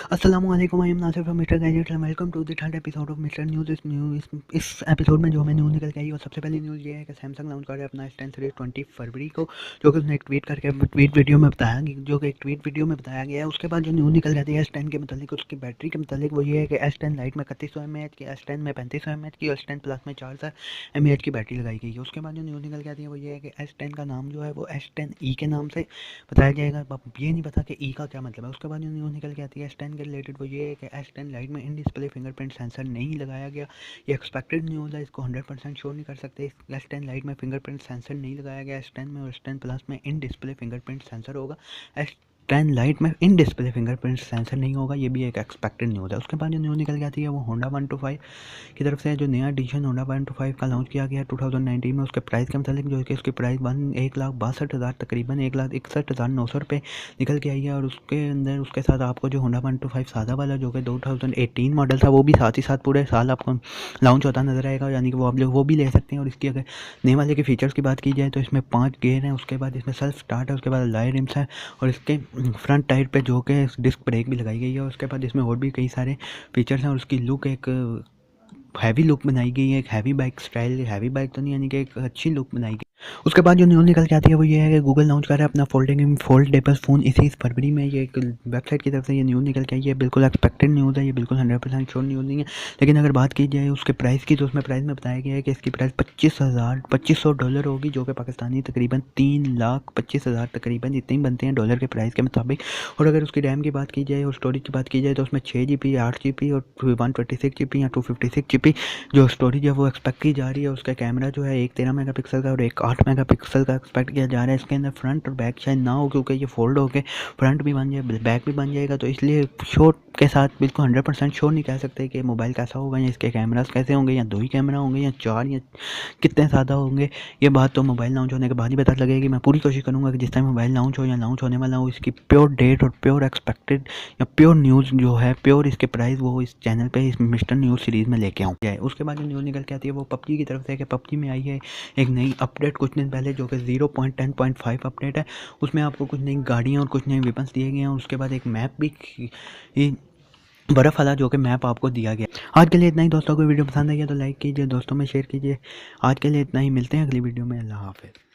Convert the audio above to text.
अस्सलामुअलैकुम, I am Nasir from Mister Gadgets and welcome to the third episode of Mister News. इस episode में जो हमें न्यूज़ निकल के आई और सबसे पहली न्यूज़ ये है कि सैमसंग लॉन्च कर रहा है अपना S10 सीरीज 20 फरवरी को, जो कि उसने एक ट्वीट वीडियो में बताया, गया है। उसके बाद जो न्यूज़ निकल जाती है S10 के मतलब, उसकी बैटरी के मतलब, वो ये है कि S10 लाइट में 3100 mAh की, S10 में 3500 mAh की और S10 प्लस में 4000 mAh की बैटरी लगाई गई है। उसके बाद जो न्यूज़ निकल के आती है वो ये है कि S10 का नाम जो है वो S10e के नाम से बताया जाएगा। अब ये नहीं पता कि ई का क्या मतलब है। उसके बाद जो न्यूज़ निकल के आती है S10 के रिलेटेड वो ये है कि S10 लाइट में इन डिस्प्ले फिंगरप्रिंट सेंसर नहीं लगाया गया। ये एक्सपेक्टेड न्यूज़ है, इसको 100% श्योर नहीं कर सकते। S10 लाइट में फिंगरप्रिंट सेंसर नहीं लगाया गया S10 में, और S10 प्लस में इन डिस्प्ले फिंगरप्रिंट सेंसर होगा। S10 लाइट में इन डिस्प्ले फिंगरप्रिंट सेंसर नहीं होगा, ये भी एक एक्सपेक्टेड न्यूज़ है। उसके बाद जो न्यूज़ निकल के आती है वो होंडा 125 की तरफ से जो नया एडिशन होंडा 125 का लॉन्च किया गया है 2019 में। उसके प्राइस के मतलब जो है कि उसकी प्राइस 1,62,000 तकरीबन 1,61,900 रुपये निकल के आई है। और उसके अंदर उसके साथ आपको जो होंडा 125 सादा वाला जो कि 2018 मॉडल था वो भी साथ ही साथ पूरे साल आपको लॉन्च होता नजर आएगा, यानी कि वो आप लोग वो भी ले सकते हैं। और इसकी अगर नए वाले के फीचर्स की बात की जाए तो इसमें 5 गेयर हैं, उसके बाद इसमें सेल्फ स्टार्ट है, उसके बाद अलॉय रिम्स है, और इसके फ्रंट टायर पे जो कि डिस्क ब्रेक भी लगाई गई है। उसके बाद इसमें और भी कई सारे फीचर्स हैं, और उसकी लुक एक हैवी लुक बनाई गई है, एक heavy bike style, heavy bike तो नहीं यानी कि एक अच्छी लुक बनाई गई। उसके बाद जो न्यूज़ निकल के आती है वो ये है कि गूगल लॉन्च कर रहा है अपना फोल्डेबल फ़ोन इसी फरवरी में। ये एक वेबसाइट की तरफ से ये न्यूज़ निकल के आई है, बिल्कुल एक्सपेक्टेड न्यूज़ है, ये बिल्कुल 100% श्योर न्यूज़ नहीं है। लेकिन अगर बात की जाए उसके प्राइस की तो उसमें प्राइस में बताया गया है कि इसकी प्राइस $2500 होगी, जो कि पाकिस्तानी तकरीबन 3,25,000 तकरीबन इतने ही बनते हैं डॉलर के प्राइस के मुताबिक। और अगर उसकी रैम की बात की जाए और स्टोरेज की बात की जाए तो उसमें 6 GB, 8 GB और 126 GB या 256 GB जो स्टोरेज है वो एक्सपेक्ट की जा रही है। उसका कैमरा जो है एक 13 मेगापिक्सल का और एक 8 मेगापिक्सल का एक्सपेक्ट किया जा रहा है। इसके अंदर फ्रंट और बैक शायद ना हो, क्योंकि ये फोल्ड होकर फ्रंट भी बन जाए, बैक भी बन जाएगा, तो इसलिए शॉट के साथ बिल्कुल 100% श्योर नहीं कह सकते कि मोबाइल कैसा होगा या इसके कैमरास कैसे होंगे, या 2 ही कैमरा होंगे या 4 या कितने ज़्यादा होंगे। ये बात तो मोबाइल लॉन्च होने के बाद ही पता लगेगी। मैं पूरी कोशिश करूँगा कि जिस टाइम मोबाइल लॉन्च हो या लॉन्च होने वाला हो, इसकी प्योर डेट और प्योर एक्सपेक्टेड या प्योर न्यूज़ जो है, प्योर इसके प्राइस वो इस चैनल पे इस मिस्टर न्यूज़ सीरीज़ में लेके आऊँ जाए। उसके बाद जो न्यूज़ निकल के आती है वो PUBG की तरफ से है कि PUBG में आई है एक नई अपडेट कुछ दिन पहले, जो कि 0.10.5 अपडेट है। उसमें आपको कुछ नई गाड़ियाँ और कुछ नए वेपन्स दिए गए हैं। उसके बाद एक मैप भी बर्फ़ वाला जो कि मैप आपको दिया गया। आज के लिए इतना ही दोस्तों, को वीडियो पसंद आई है तो लाइक कीजिए, दोस्तों में शेयर कीजिए। आज के लिए इतना ही, मिलते हैं अगली वीडियो में। अल्लाह हाफ़िज़।